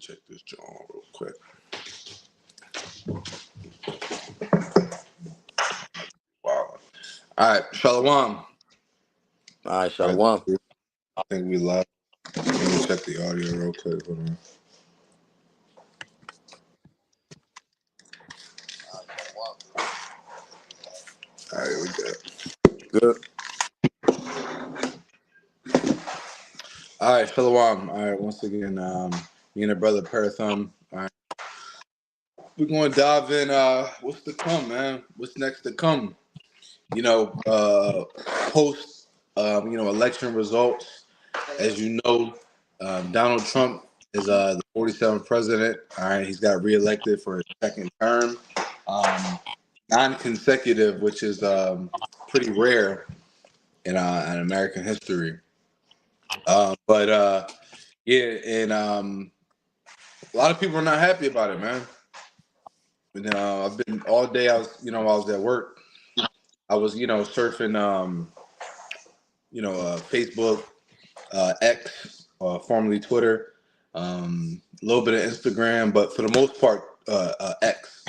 check this joint real quick. Wow. All right, Shalom. All right, Shalom. I think we live. Let me check the audio real quick. Hold on. All right, we good. Good. All right, Shalom. All right, once again, me and the brother Parathon. All right, we're going to dive in. What's to come, man? What's next to come? Post, election results. As you know, Donald Trump is the 47th president. All right, he's got reelected for his second term, non-consecutive, which is pretty rare in American history. A lot of people are not happy about it, man. And I've been all day. I was at work. I was, surfing, Facebook, X, formerly Twitter, a little bit of Instagram, but for the most part, X,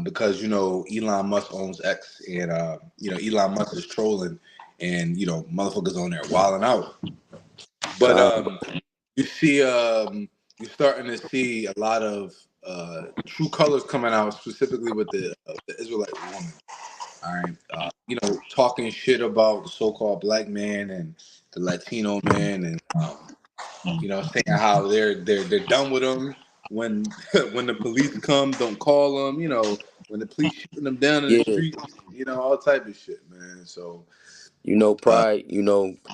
because Elon Musk owns X, and Elon Musk is trolling, and motherfuckers on there wilding out. But you see, you're starting to see a lot of true colors coming out, specifically with the Israelite woman. All right, talking shit about the so-called black man and the Latino man, and saying how they're done with them when when the police come, don't call them. When the police shooting them down in the street, all type of shit, man. So pride,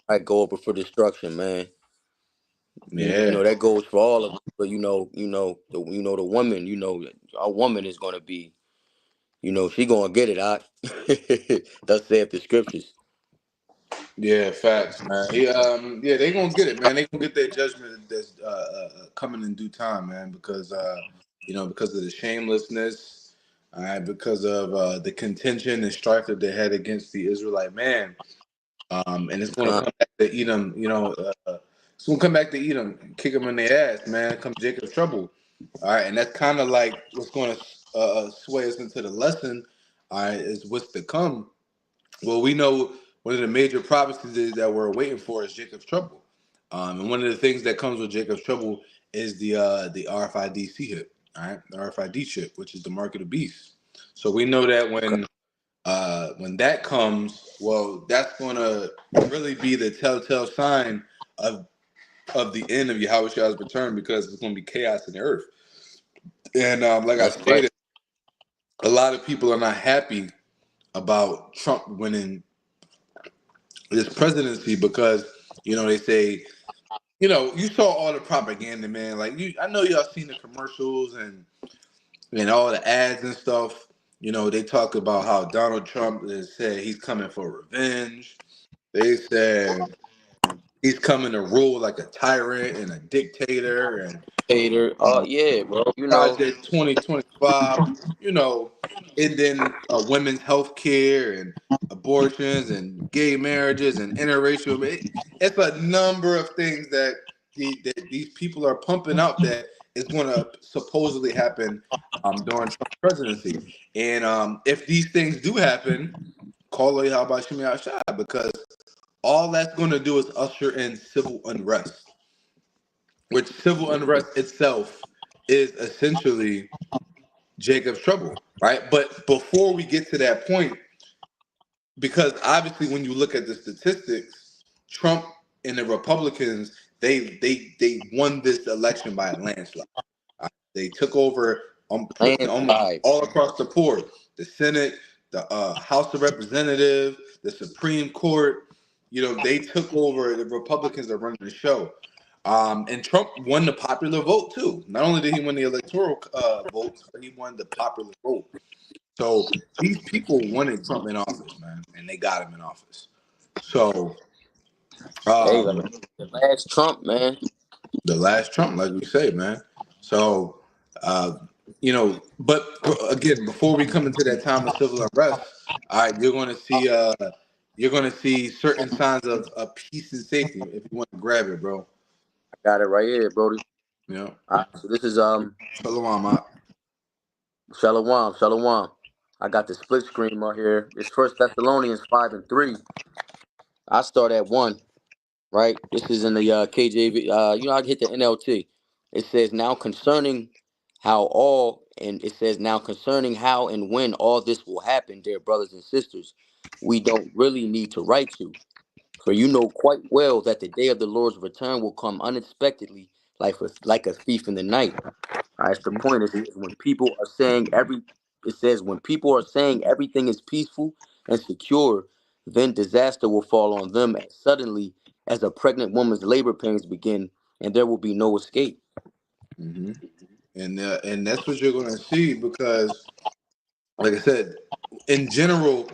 pride go up for destruction, man. yeah, That goes for all of us. But the woman, our woman is gonna be, she gonna get it out. Thus saith the scriptures. yeah, facts, man. Yeah, they gonna get it, man. They gonna get their judgment that's coming in due time, man. Because because of the shamelessness, all right, because of the contention and strife that they had against the Israelite man, and it's gonna come back to eat them. It's gonna come back to eat them, kick them in their ass, man. Come Jacob's trouble, all right, and that's kind of like what's gonna sway us into the lesson, all right, is what's to come. Well, we know one of the major prophecies that we're waiting for is Jacob's trouble, and one of the things that comes with Jacob's trouble is the RFID chip, all right, the RFID chip, which is the mark of the beast. So we know that when that comes, well, that's going to really be the telltale sign of the end of Yahweh's return, because it's going to be chaos in the earth. And like I stated, a lot of people are not happy about Trump winning this presidency because they say you saw all the propaganda, man. Like I know y'all seen the commercials and all the ads and stuff. They talk about how Donald Trump has said he's coming for revenge. They said he's coming to rule like a tyrant and a dictator and Yeah, bro. Project 2025, and then women's health care and abortions and gay marriages and interracial. It's a number of things that these people are pumping out that is going to supposedly happen during Trump's presidency. And if these things do happen, call it how about Shimmy Shah, because all that's going to do is usher in civil unrest, which civil unrest itself is essentially Jacob's trouble, right? But before we get to that point, because obviously when you look at the statistics, Trump and the Republicans, they won this election by a landslide. They took over almost all across the board: the Senate, the House of Representatives, the Supreme Court. They took over. The Republicans are running the show. And Trump won the popular vote too. Not only did he win the electoral votes, but he won the popular vote. So these people wanted Trump in office, man, and they got him in office. So the last Trump, man. The last Trump, like we say, man. So but again, before we come into that time of civil unrest, all right, you're going to see certain signs of peace and safety. If you want to grab it, bro. I got it right here, Brody. Yeah. All right, so this is Shalom, Mark. Shalom, Shalom. I got the split screen right here. It's First Thessalonians 5:3. I start at 1. Right? This is in the KJV. I hit the NLT. It says now concerning it says now concerning how and when all this will happen, dear brothers and sisters, we don't really need to write you, for you know quite well that the day of the Lord's return will come unexpectedly, like a thief in the night. That's the point. It says when people are saying everything is peaceful and secure, then disaster will fall on them as suddenly as a pregnant woman's labor pains begin, and there will be no escape. Mm-hmm. And that's what you're gonna see because, like I said, in general,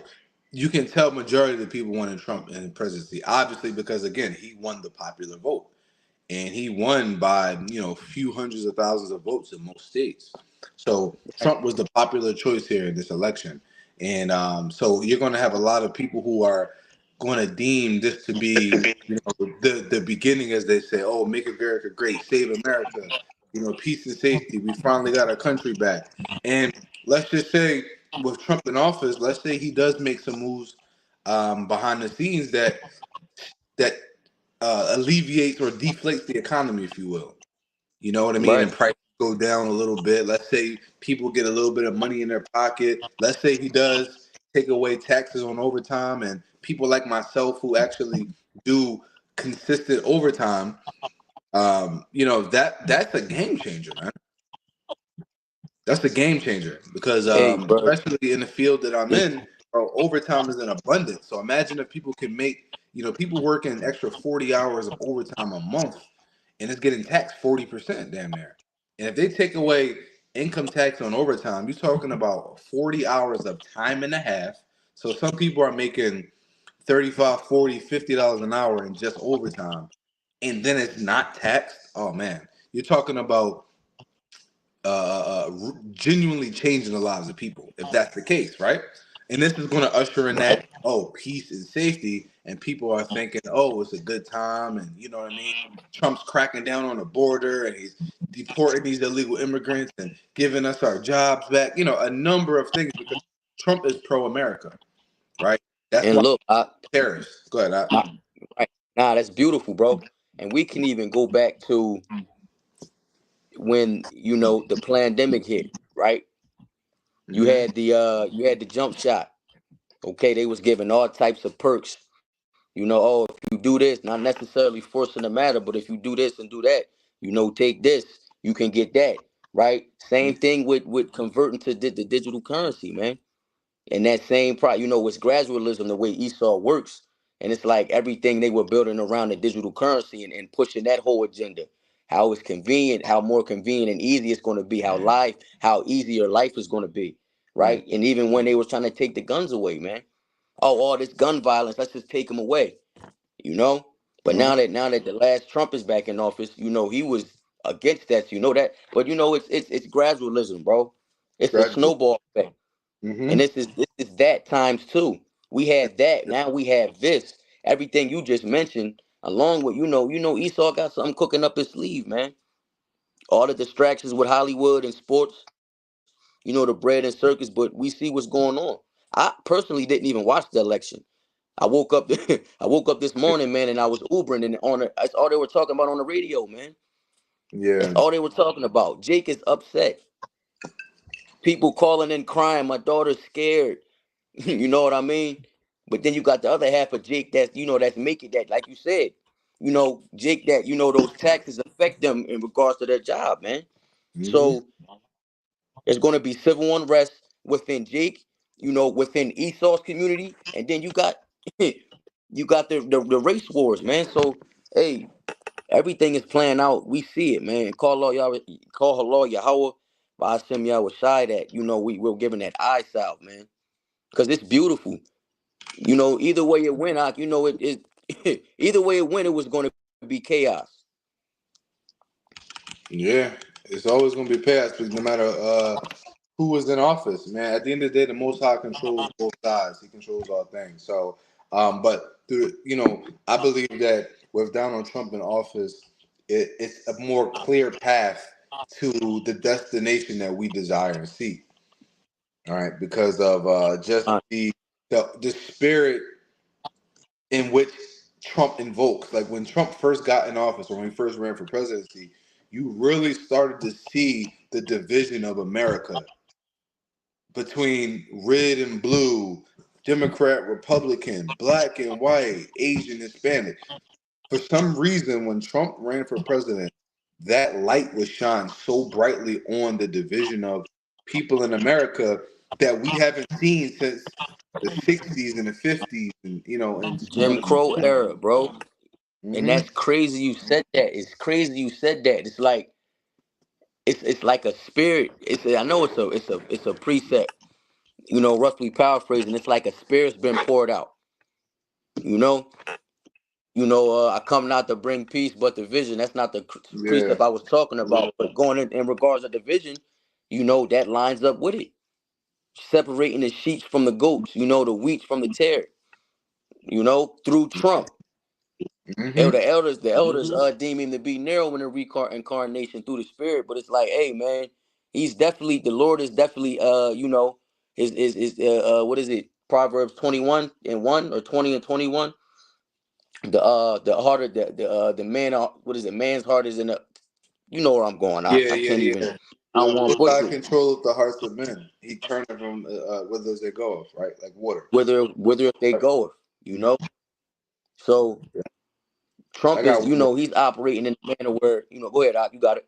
you can tell majority of the people wanted Trump in the presidency. Obviously, because again, he won the popular vote. And he won by a few hundreds of thousands of votes in most states. So Trump was the popular choice here in this election, and so you're going to have a lot of people who are going to deem this to be the beginning, as they say. Oh, make America great, save America, peace and safety. We finally got our country back. And let's just say with Trump in office, let's say he does make some moves behind the scenes that alleviates or deflates the economy, if you will. You know what I mean? Right. And prices go down a little bit. Let's say people get a little bit of money in their pocket. Let's say he does take away taxes on overtime, and people like myself who actually do consistent overtime. That's a game changer, man. That's a game changer because Hey, bro. especially in the field that I'm in, bro, overtime is in abundance. So imagine if people can make, people working an extra 40 hours of overtime a month and it's getting taxed 40% damn near. And if they take away income tax on overtime, you're talking about 40 hours of time and a half. So some people are making 35, 40, $50 an hour in just overtime. And then it's not taxed. Oh man, you're talking about genuinely changing the lives of people, if that's the case, right? And this is going to usher in that, peace and safety, and people are thinking, oh, it's a good time, and you know what I mean. Trump's cracking down on the border, and he's deporting these illegal immigrants and giving us our jobs back. A number of things because Trump is pro-America, right? That's And why look, terrorists. Go ahead. right. Nah, that's beautiful, bro. And we can even go back to when the pandemic hit, right? Mm-hmm. You had the jump shot. Okay, they was giving all types of perks. Oh, if you do this, not necessarily forcing the matter, but if you do this and do that, take this, you can get that, right? Same thing with converting to the digital currency, man. And that same price, it's gradualism the way Esau works. And it's like everything they were building around the digital currency and pushing that whole agenda. How it's convenient, how more convenient and easy it's going to be, how easier life is going to be, Right. right? And even when they were trying to take the guns away, man. Oh, all this gun violence, let's just take them away, you know? But Uh-huh. now that the last Trump is back in office, he was against that, that. But it's gradualism, bro. It's a Gradually. snowball effect. And Mm-hmm. this is that times two. We had that. Now we have this. Everything you just mentioned, along with Esau got something cooking up his sleeve, man. All the distractions with Hollywood and sports, the bread and circus, but we see what's going on. I personally didn't even watch the election. I woke up I woke up this morning, man, and I was Ubering and that's all they were talking about on the radio, man. That's Yeah. all they were talking about. Jake is upset. People calling in crying. My daughter's scared. You know what I mean? But then you got the other half of Jake that's making that, like you said, Jake, that those taxes affect them in regards to their job, man. Mm-hmm. So there's gonna be civil unrest within Jake, within Esau's community, and then you got you got the race wars, man. So hey, everything is playing out. We see it, man. Call Allah Yahweh, Ba'asem Yahweh Shai that we're giving that eye salve, man. Because it's beautiful. Either way it went, either way it went, it was going to be chaos. Yeah, it's always gonna be past, no matter who was in office, man. At the end of the day, the Most High controls both sides. He controls all things. So, but I believe that with Donald Trump in office, it's a more clear path to the destination that we desire and seek. All right, because of just the spirit in which Trump invokes. Like when Trump first got in office or when he first ran for presidency, you really started to see the division of America between red and blue, Democrat, Republican, black and white, Asian, Hispanic. For some reason, when Trump ran for president, that light was shined so brightly on the division of people in America that we haven't seen since the 60s and the 50s and Jim Crow era, bro. And mm-hmm. that's crazy you said that. It's crazy you said that. It's like it's like a spirit. I know it's a precept, roughly paraphrasing. It's like a spirit's been poured out. You know? I come not to bring peace but division. That's not the Yeah. precept I was talking about. But going in regards to division, that lines up with it. Separating the sheep from the goats, the wheat from the tare, through Trump. Mm-hmm. The elders deem him to be narrow in the reincarnation through the spirit, but it's like, hey man, the Lord is definitely what is it? Proverbs 21:1 or 20:21. The heart of the man, what is it? Man's heart is in the, where I'm going. I Yeah, can't even. yeah. I don't want to Most High butcher it. controlleth the hearts of men. He turneth from whither they go, right? Like water. Whether they go, So I Trump is, got one. he's operating in a manner where, go ahead, Doc, you got it.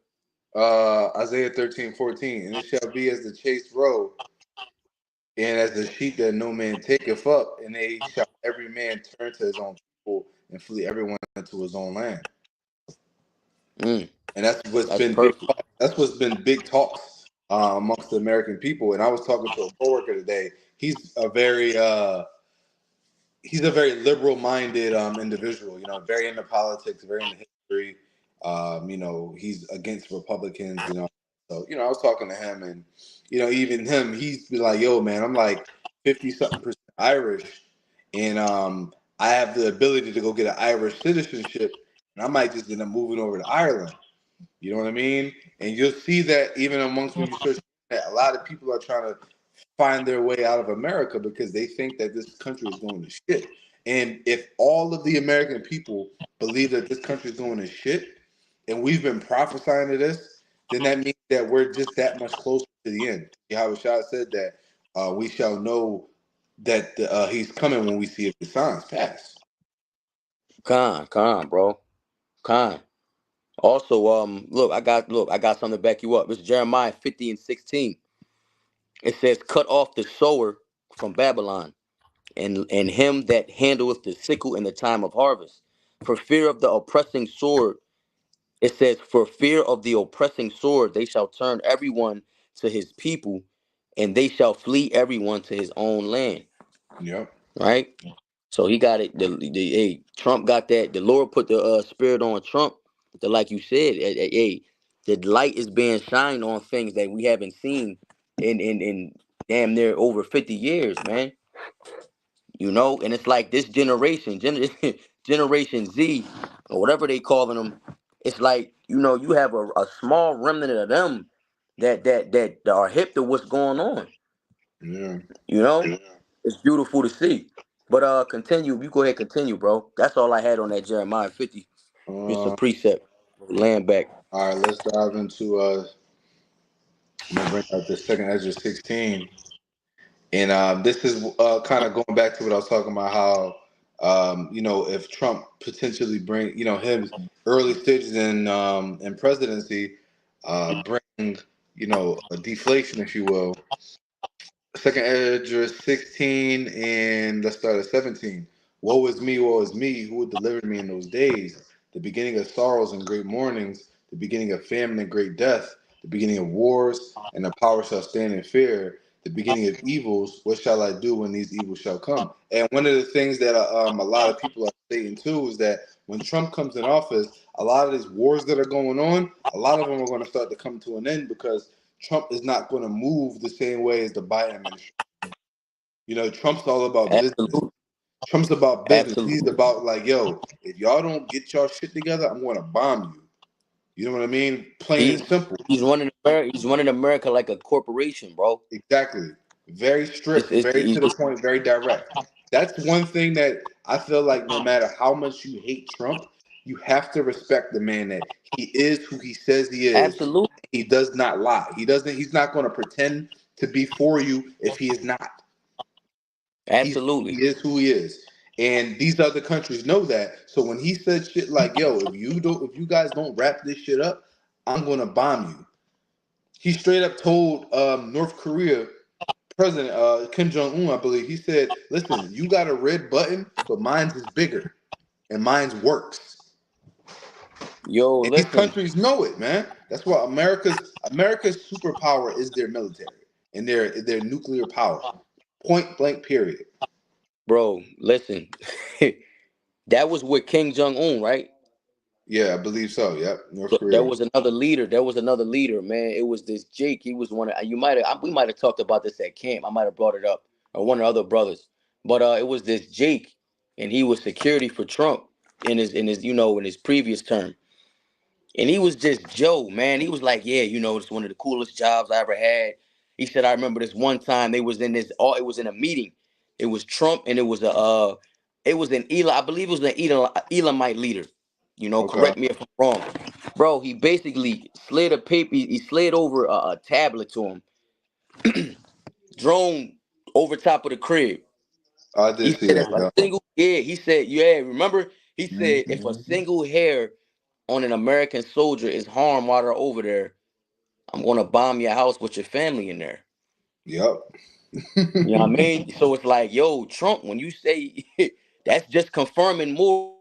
Isaiah 13:14, and it shall be as the chased roe, and as the sheep that no man taketh up, and they shall every man turn to his own people and flee everyone into his own land. And that's what's That's been perfect. that's what's been big talks amongst the American people. And I was talking to a coworker today. He's a very liberal-minded individual. Very into politics, very into history. He's against Republicans. So I was talking to him, and even him, he's been like, "Yo, man, I'm like 50-something% Irish, and I have the ability to go get an Irish citizenship, and I might just end up moving over to Ireland." You know what I mean? And you'll see that even amongst when you search, a lot of people are trying to find their way out of America because they think that this country is going to shit. And if all of the American people believe that this country is going to shit, and we've been prophesying to this, then that means that we're just that much closer to the end. Yahweh Shah said that we shall know that he's coming when we see the signs pass. Con, bro. Con. Also, look, I got something to back you up. It's Jeremiah 50:16. It says, "Cut off the sower from Babylon, and him that handleth the sickle in the time of harvest, for fear of the oppressing sword." It says, "For fear of the oppressing sword, they shall turn everyone to his people, and they shall flee everyone to his own land." Yep. Right. So he got it. Hey, Trump got that. The Lord put the spirit on Trump. Like you said, hey, the light is being shined on things that we haven't seen in damn near over 50 years, man. And it's like this generation, Generation Z, or whatever they calling them. It's like you have a small remnant of them that are hip to what's going on. Yeah. It's beautiful to see. But continue. You go ahead, continue, bro. That's all I had on that Jeremiah 50. It's a precept. Land back. All right, let's dive into I'm gonna bring out the second Ezra 16. And this is kind of going back to what I was talking about, how if Trump potentially bring him early stages in presidency, bring a deflation, if you will. Second Ezra 16, and let's start at 17. Woe is me, who would deliver me in those days? The beginning of sorrows and great mournings, the beginning of famine and great death, the beginning of wars, and the power shall stand in fear. The beginning of evils, what shall I do when these evils shall come? And one of the things that a lot of people are stating too is that when Trump comes in office, a lot of these wars that are going on, a lot of them are going to start to come to an end because Trump is not going to move the same way as the Biden administration. Trump's all about business. Absolutely. Trump's about business. He's Absolutely. about like, yo, if y'all don't get y'all shit together, I'm going to bomb you. You know what I mean? Plain and He simple. he's running America. He's running America like a corporation, bro. Exactly. Very strict, It's very he's to the point, very direct. That's one thing that I feel like no matter how much you hate Trump, you have to respect the man that he is who he says he is. absolutely, He does not lie. He's not going to pretend to be for you if he is not. He absolutely. is who he is. And these other countries know that. So when he said shit like, yo, if you guys don't wrap this shit up, I'm gonna bomb you. He straight up told North Korea President Kim Jong Un, I believe, he said, "Listen, you got a red button, but mine's is bigger, and mine's works." Yo, And these listen, countries know it, man. That's why America's superpower is their military and their nuclear power. Point blank. Period. bro, listen. That was with King Jong Un, right? Yeah, I believe so. Yep, North So there Korea. was another leader. There was another leader, man. It was this Jake. He was one of you might have we might have talked about this at camp. I might have brought it up, or one of the other brothers. But it was this Jake, and he was security for Trump in his in his previous term. And he was just Joe, man. He was like, yeah, it's one of the coolest jobs I ever had. He said, I remember this one time they was in this. It was in a meeting. It was Trump, and it was an Eli. I believe it was an Elamite leader. Okay. Correct me if I'm wrong, bro. He basically slid a paper. He slid over a tablet to him, drone over top of the crib. I He did see said, that. if a Yeah. single, yeah, he said, yeah, remember? He said, if a Mhm. single hair on an American soldier is harmed while they're over there, I'm gonna bomb your house with your family in there. Yep. You know what I mean? So it's like, yo, Trump, when you say that's just confirming more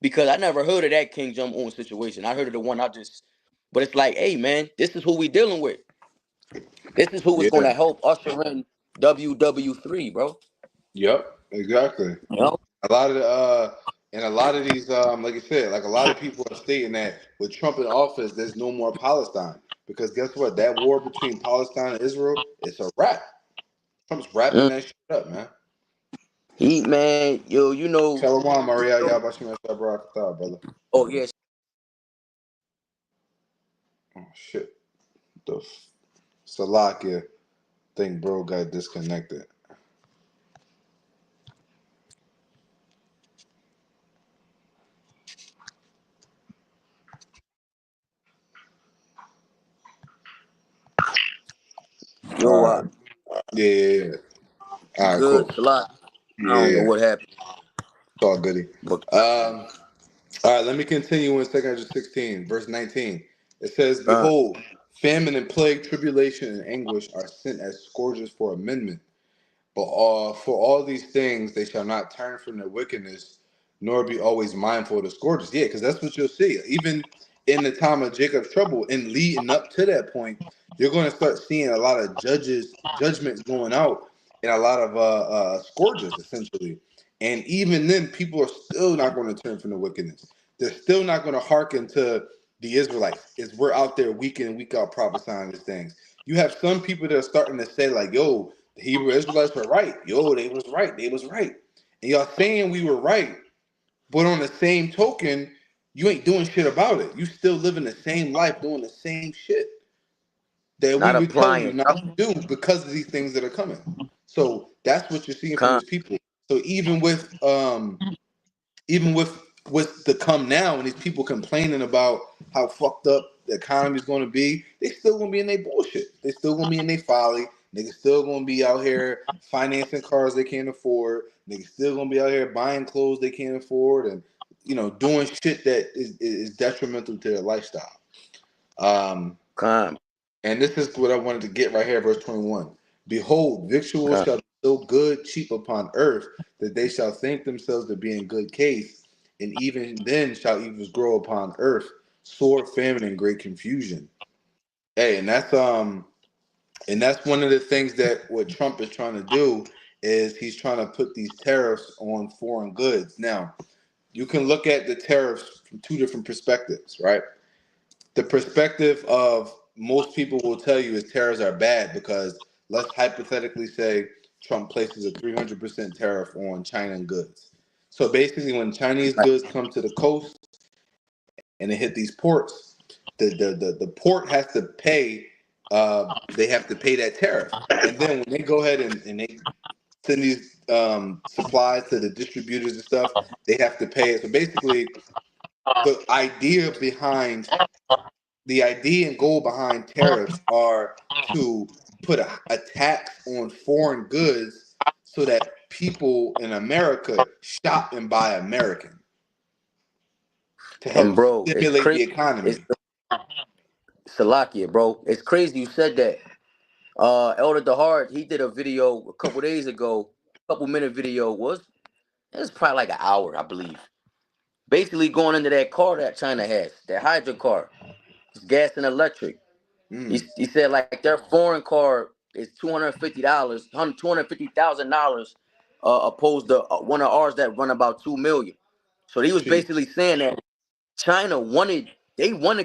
because I never heard of that King Jong Un situation. I heard of the one but it's like, hey man, this is who we dealing with. This is who is Yeah. gonna help usher in WW3, bro. Yep. Exactly. You know? A lot of and a lot of these like you said, like a lot of people are stating that with Trump in office there's no more Palestine because guess what, that war between Palestine and Israel, it's a wrap. Trump's wrapping Mm. that shit up, man. He man, yo, Shalom, Maria, y'all Bashima Shabrakata, brother. oh yes, Oh shit, the Salakia thing, bro, got disconnected. yo, All right, yeah. you All right, good, cool. Salat? I don't know Yeah, what happened, it's all goody. but All right, let me continue in 216, verse 19. It says, uh, "Behold, famine and plague, tribulation and anguish are sent as scourges for amendment. But for all these things, they shall not turn from their wickedness, nor be always mindful of the scourges." Yeah, because that's what you'll see. Even in the time of Jacob's trouble and leading up to that point, you're going to start seeing a lot of judgments going out, and a lot of scourges, essentially. And even then, people are still not going to turn from the wickedness. They're still not going to hearken to the Israelites. Is we're out there week in and week out prophesying these things. You have some people that are starting to say like, "Yo, the Hebrew Israelites were right. Yo, they was right. They was right." And y'all saying we were right, but on the same token, you ain't doing shit about it. You still living the same life, doing the same shit that we not were telling you applying. not to do because of these things that are coming. So that's what you're seeing from Con, these people. So even with the come now and these people complaining about how fucked up the economy is going to be, they still going to be in their bullshit. They still going to be in their folly. Niggas still going to be out here financing cars they can't afford. Niggas still going to be out here buying clothes they can't afford and doing shit that is detrimental to their lifestyle. Um, con, and this is what I wanted to get right here, verse 21. "Behold, victuals con, shall be so good, cheap upon earth, that they shall think themselves to be in good case, and even then shall evils grow upon earth, sore famine and great confusion." Hey, and that's one of the things that what Trump is trying to do is he's trying to put these tariffs on foreign goods. Now, you can look at the tariffs from two different perspectives, right? The perspective of most people will tell you is tariffs are bad because let's hypothetically say Trump places a 300% tariff on China goods. So basically, when Chinese right, goods come to the coast, and it hit these ports, the port has to pay. They have to pay that tariff, and then when they go ahead and they send these supplies to the distributors and stuff, they have to pay it. So basically, the idea and goal behind tariffs are to put a tax on foreign goods so that people in America shop and buy American to And help bro, it's stimulate the crazy. It's economy. Salakia, bro. It's crazy you said that. Elder DeHart, he did a video a couple days ago, couple-minute video. It was probably like an hour, I believe. Basically going into that car that China has, that hydro car, it's gas and electric. He said like their foreign car is $250, $250,000, opposed to one of ours that run about 2 million. So he was basically saying that China wanted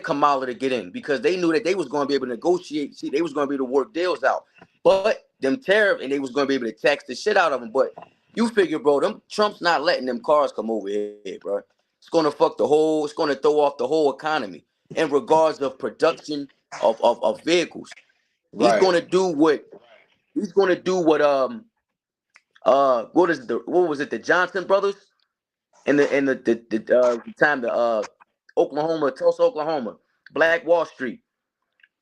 Kamala to get in because they knew that they was going to be able to negotiate. See, they was going to be able to work deals out. But them tariff and they was going to be able to tax the shit out of them. But you figure, bro, Trump's not letting them cars come over here, bro. It's going to it's going to throw off the whole economy in regards of production of vehicles. He's Right. going to do what what was it, the Johnson brothers? In the time Tulsa, Oklahoma, Black Wall Street,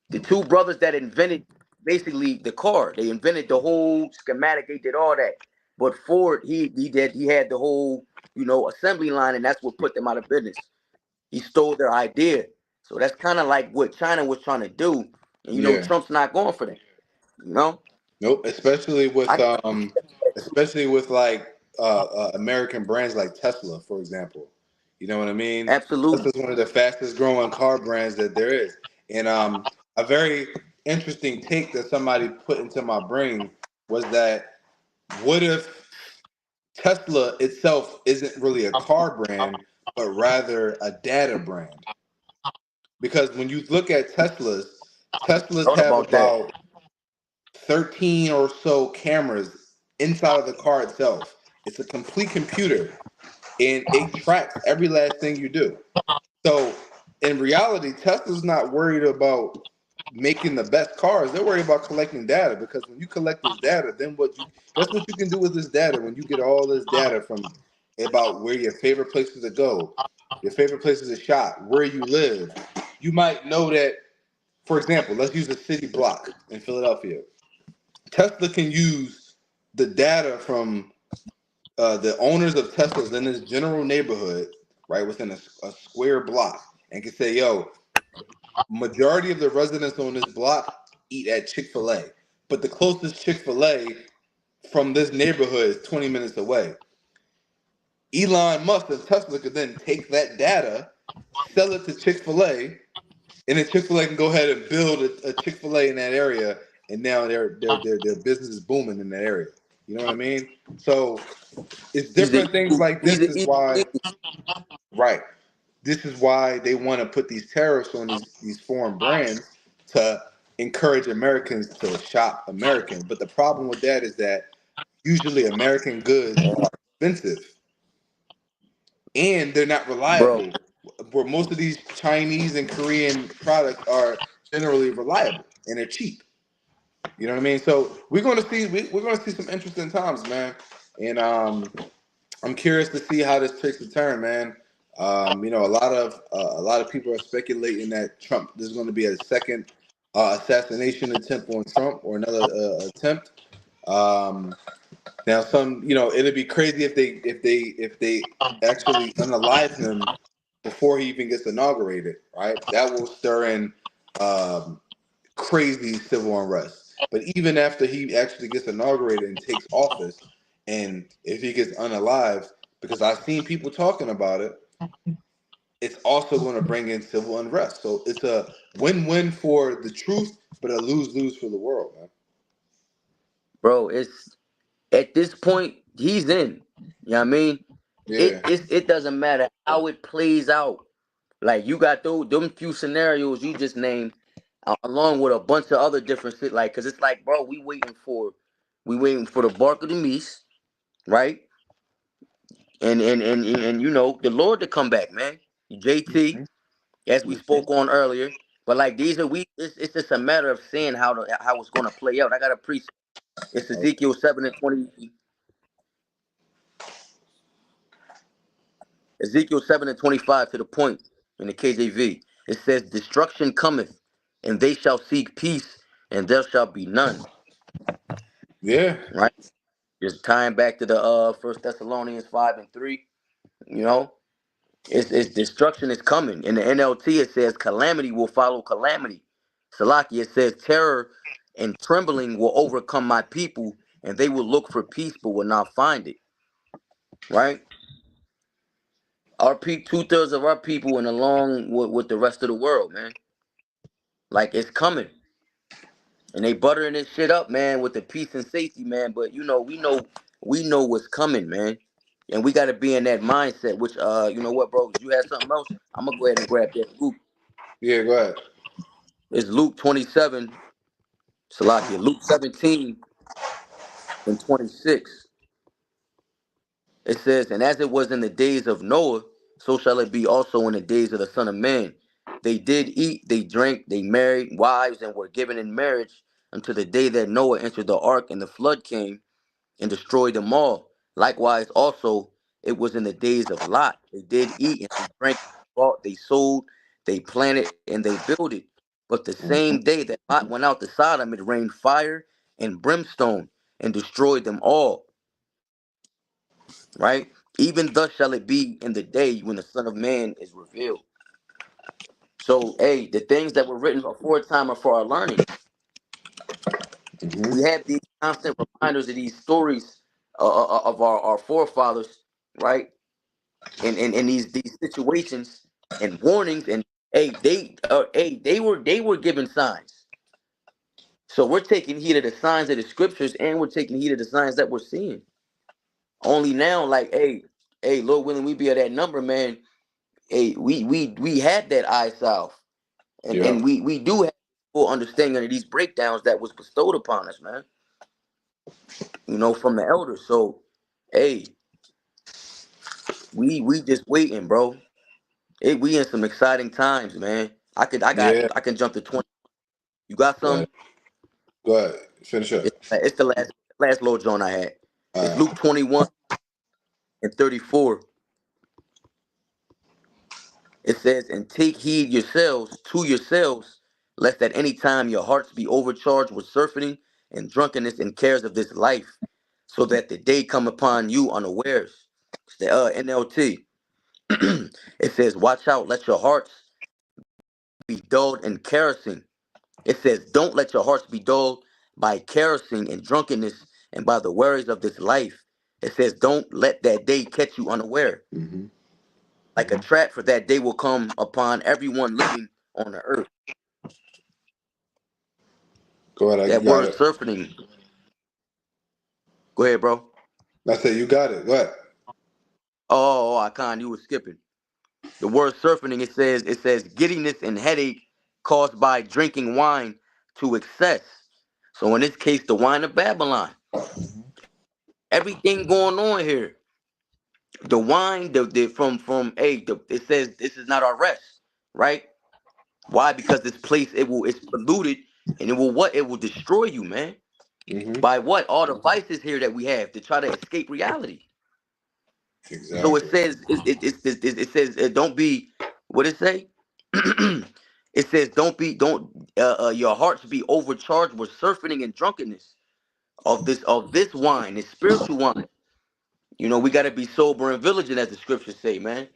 the two brothers that invented basically the car. They invented the whole schematic. They did all that. But Ford, he had the whole assembly line, and that's what put them out of business. He stole their idea. So that's kind of like what China was trying to do, and Yeah. Trump's not going for that. Nope. Especially with I like American brands like Tesla, for example. You know what I mean? absolutely, Tesla's one of the fastest growing car brands that there is. And a very interesting take that somebody put into my brain was that what if Tesla itself isn't really a car brand, but rather a data brand? Because when you look at Teslas thought have about that. about 13 or so cameras inside of the car itself. It's a complete computer and it tracks every last thing you do. So in reality, Tesla's not worried about making the best cars. They're worried about collecting data because when you collect this data, then that's what you can do with this data when you get all this data from about where your favorite places to go, your favorite places to shop, where you live. You might know that, for example, let's use a city block in Philadelphia. Tesla can use the data from the owners of Teslas in this general neighborhood, right, within a square block, and can say, yo, majority of the residents on this block eat at Chick-fil-A, but the closest Chick-fil-A from this neighborhood is 20 minutes away. Elon Musk of Tesla could then take that data, sell it to Chick-fil-A, and then Chick-fil-A can go ahead and build a Chick-fil-A in that area, and now their business is booming in that area. You know what I mean? So it's different things like this is why, right? This is why they want to put these tariffs on these foreign brands to encourage Americans to shop American. But the problem with that is that usually American goods are expensive and they're not Bro, reliable. Where most of these Chinese and Korean products are generally reliable and they're cheap. You know what I mean? So we're going to see some interesting times, man. And I'm curious to see how this takes a turn, man. A lot of people are speculating that there's going to be a second assassination attempt on Trump or another attempt. Um, Now, it'd be crazy if they actually unalive him before he even gets inaugurated, right? That will stir in um, crazy civil unrest. But even after he actually gets inaugurated and takes office, and if he gets unalived, because I've seen people talking about it, it's also going to bring in civil unrest. So it's a win-win for the truth, but a lose-lose for the world, man. bro, it's at this point he's in. You know what I mean? Yeah. It doesn't matter how it plays out. Like you got them few scenarios you just named, along with a bunch of other different shit. Like, cause it's like, bro, we waiting for the bark of the meese, right? And the Lord to come back, man. JT, as we spoke on earlier. But like these are we, it's just a matter of seeing how it's going to play out. I got a precept. It's Ezekiel 7:20. Ezekiel 7:25 to the point in the KJV. It says, "Destruction cometh, and they shall seek peace, and there shall be none." Yeah. Right? Just tying back to the First Thessalonians 5:3. You know, it's destruction is coming. In the NLT, it says calamity will follow calamity. Salaki, it says terror and trembling will overcome my people, and they will look for peace but will not find it. Right? Our 2/3 of our people, and along with the rest of the world, man. Like it's coming, and they buttering this shit up, man, with the peace and safety, man. But we know what's coming, man, and we got to be in that mindset. Which, you know what, bro? You had something else? I'm gonna go ahead and grab that. Luke, Yeah, go ahead. it's Luke 27, Salakia, Luke 17:26. It says, "And as it was in the days of Noah, so shall it be also in the days of the Son of Man. They did eat, they drank, they married wives, and were given in marriage until the day that Noah entered the ark, and the flood came and destroyed them all. Likewise, also, it was in the days of Lot. They did eat, and they drank, they bought, they sold, they planted, and they builded. But the same Mhm. day that Lot went out to Sodom, it rained fire and brimstone and destroyed them all. Right? Even thus shall it be in the day when the Son of Man is revealed." So, hey, the things that were written aforetime are for our learning. We Mhm. have these constant reminders of these stories of our forefathers, right? In these situations and warnings, and they were given signs. So we're taking heed of the signs of the scriptures, and we're taking heed of the signs that we're seeing. Only now, like, hey, Lord willing, we be at that number, man. Hey, we had that eye south, and Yep. we do have full understanding of these breakdowns that was bestowed upon us, man. From the elders. So, hey, we just waiting, bro. Hey, we in some exciting times, man. Yeah. I can jump to 20. You got Go ahead. some? Go ahead. Finish up. It's the last little joint I had. It's All Luke right. 21:34. It says, "And take heed yourselves to yourselves, lest at any time your hearts be overcharged with surfeiting and drunkenness and cares of this life, so that the day come upon you unawares." It's the NLT. It says, "Watch out, let your hearts be dulled and kerosene." It says, "Don't let your hearts be dulled by kerosene and drunkenness and by the worries of this life." It says, "Don't let that day catch you unaware. Mhm. Like a trap, for that day will come upon everyone living on the earth." Go ahead. That You got word it. surfeiting. Go ahead, bro. That's it. You got it. Go ahead. I con you was skipping. The word surfeiting, it says giddiness and headache caused by drinking wine to excess. So in this case, the wine of Babylon. Everything going on here. The wine, the from it says this is not our rest, right? Why? Because this place it's polluted, and it will destroy you, man. Mhm. By what? All the vices here that we have to try to escape reality. So it Exactly. says it says don't be, what it say? It says don't your hearts be overcharged with surfeiting and drunkenness of this wine, this spiritual wine. We got to be sober and vigilant, as the scriptures say, man,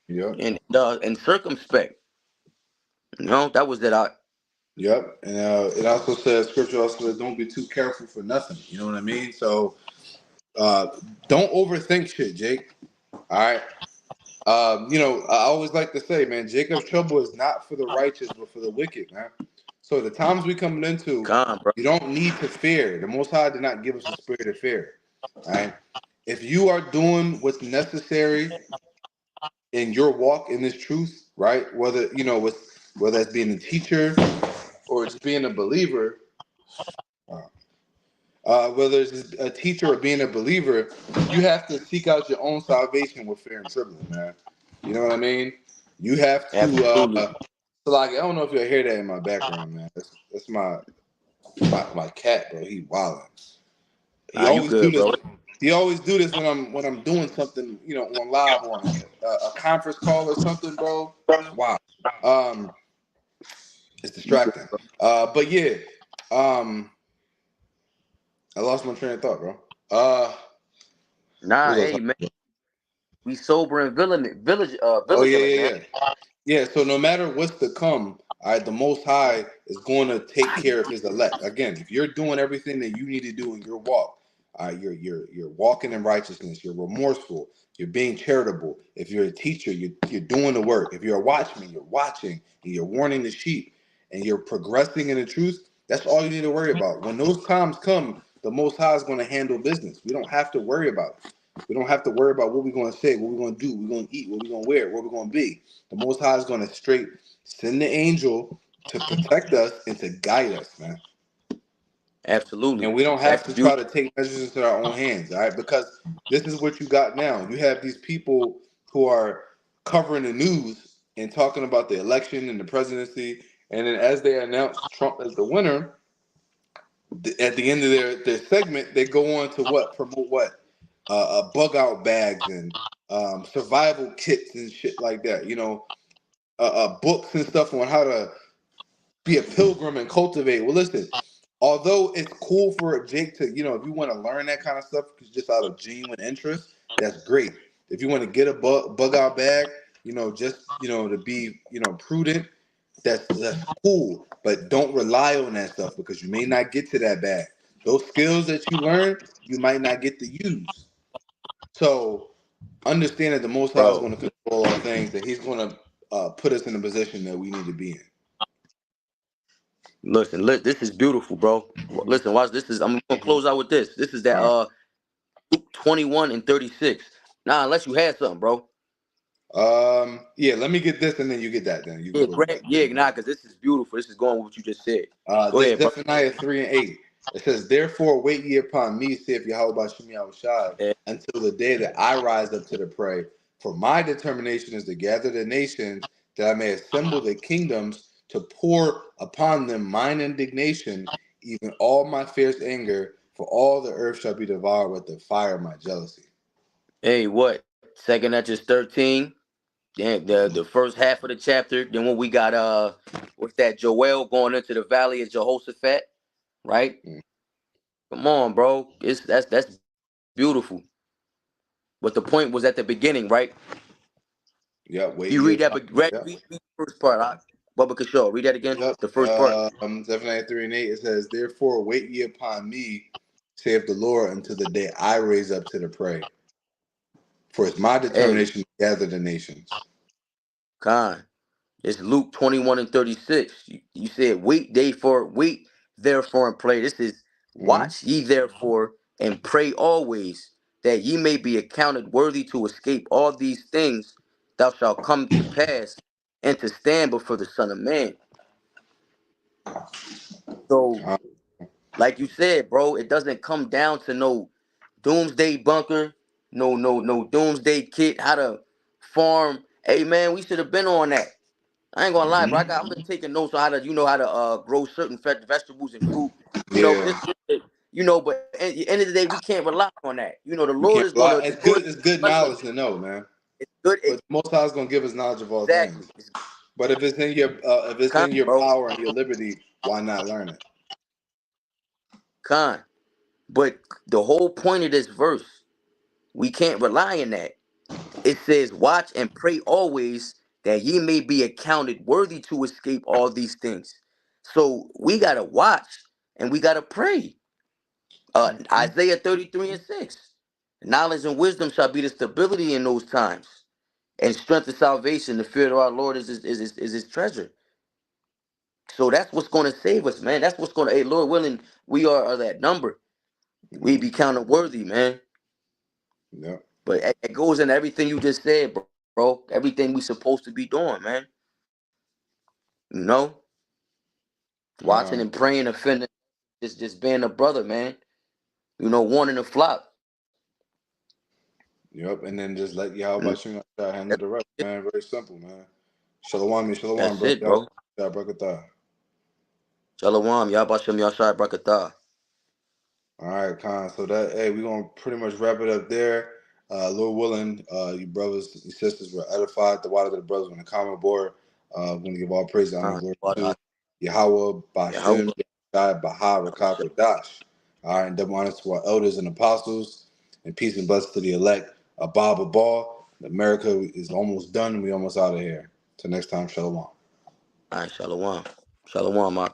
Yep. and circumspect. That was that. I Yep. And it also says, scripture also says, don't be too careful for nothing. You know what I mean? So uh, don't overthink shit, Jake. All right. I always like to say, man, Jacob's trouble is not for the righteous, but for the wicked, man. So the times we coming into, Con, bro. you don't need to fear. The Most High did not give us a spirit of fear. All right. If you are doing what's necessary in your walk in this truth, right? Whether it's being a teacher or just being a believer, whether it's a teacher or being a believer, you have to seek out your own salvation with fear and trembling, man. You know what I mean? You have to. Absolutely. So like, I don't know if you'll hear that in my background, man. That's my cat, bro. He wilding. He Nah, you always do good, this. bro. He always do this when I'm doing something, on live or on a conference call or something, bro. Wow. Um, it's You good, distracting. bro. But yeah. I lost my train of thought, bro. What Nah, was I hey talking man, about? we sober and Oh yeah, vigilant, yeah, man. yeah. Yeah, so no matter what's to come, all right, the Most High is going to take care of His elect. Again, if you're doing everything that you need to do in your walk, you're walking in righteousness. You're remorseful. You're being charitable. If you're a teacher, you're doing the work. If you're a watchman, you're watching and you're warning the sheep, and you're progressing in the truth. That's all you need to worry about. When those times come, the Most High is going to handle business. We don't have to worry about it. We don't have to worry about what we're going to say, what we're going to do, what we're going to eat, what we're going to wear, where we're going to be. The Most High is going to straight send the angel to protect us and to guide us, man. Absolutely. And we don't That's have the to try beauty. to take measures into our own hands, all right? Because this is what you got now. You have these people who are covering the news and talking about the election and the presidency. And then as they announce Trump as the winner, at the end of their segment, they go on to what? Promote what? Bug out bags and survival kits and shit like that. Books and stuff on how to be a pilgrim and cultivate. Well, listen, although it's cool for Jake to, if you want to learn that kind of stuff just out of genuine interest, that's great. If you want to get a bug out bag, just to be prudent, that's cool. But don't rely on that stuff because you may not get to that bag. Those skills that you learn, you might not get to use. So understand that the Most High is Bro, going to control all things, that He's going to put us in the position that we need to be in. listen, this is beautiful, bro. Mhm. Listen, watch this. I'm gonna close out with this. This is that All right. Luke 21 and 36. Nah, unless you had something, bro. Yeah, let me get this and then you get that. Then you can Yeah, go with Grant. that. Yeah, nah, because this is beautiful. This is going with what you just said. Go This ahead, bro. Zephaniah 3:8. It says, "Therefore wait ye upon me, saith Yahweh Shem Yahushai, Yeah. until the day that I rise up to the prey. For my determination is to gather the nations, that I may assemble the kingdoms, to pour upon them mine indignation, even all my fierce anger, for all the earth shall be devoured with the fire of my jealousy." Hey, what? Second Esdras 13. Then the first half of the chapter. Then when we got what's that? Joel going into the valley of Jehoshaphat, right? Mm. Come on, bro. That's beautiful. But the point was at the beginning, right? Yep, wait You ye read that, upon but me. read, Yep. read the first part. Bubba Kashaw. Read that again. Yep. The first part. Zephaniah 3:8, it says, "Therefore wait ye upon me, saith the Lord, until the day I raise up to the prey. For it's my Hey, determination to gather the nations." Khan. It's Luke 21 and 36. You said, wait therefore and pray. This is Hmm. watch ye therefore and pray always, that ye may be accounted worthy to escape all these things thou shalt come to pass, and to stand before the Son of Man. So, like you said, bro, it doesn't come down to no doomsday bunker, no doomsday kit, how to farm. Hey man, we should have been on that. I ain't gonna lie, bro. I've been taking notes on how to, how to grow certain vegetables and fruit. Yeah, But at the end of the day, we can't rely on that. The we Lord can't is lie. the It's Lord good. is It's good bless us. knowledge to know, man. It's good. But the Most High is gonna give us knowledge of all Exactly. things. It's But if it's con, in your bro. power and your liberty, why not learn it? Con. But the whole point of this verse, we can't rely on that. It says, watch and pray always, that ye may be accounted worthy to escape all these things. So we gotta watch and we gotta pray. Mhm. Isaiah 33 and 6. Knowledge and wisdom shall be the stability in those times, and strength of salvation. The fear of our Lord is his treasure. So that's what's going to save us, man. That's what's going to, hey, Lord willing, we are that number. We Mhm. be counted worthy, man. Yep. But it goes in everything you just said, bro. Everything we supposed to be doing, man. You know, watching God. and praying, offending, just being a brother, man. Warning the flock. Yep. And then just let Yahweh Shem handle the rest, man. Very simple, man. Shalom, shalom, That's bro. it, bro. Yeah, barakatah. Shalom. Yabashim Yashai Brakatah. All right, Khan. So that hey, we're gonna pretty much wrap it up there. Lord willing, you brothers and sisters were edified. The water of the brothers on the comment board. We're gonna give all praise, honor, and glory to Yahweh, Bashem, Yahweh, Baha, Rakah, Kodash. All right, and double honors to our elders and apostles, and peace and blessings to the elect. Abba Abba. America is almost done. We almost out of here. Till next time, shalom. All right, Shalom. Shalom, Mark.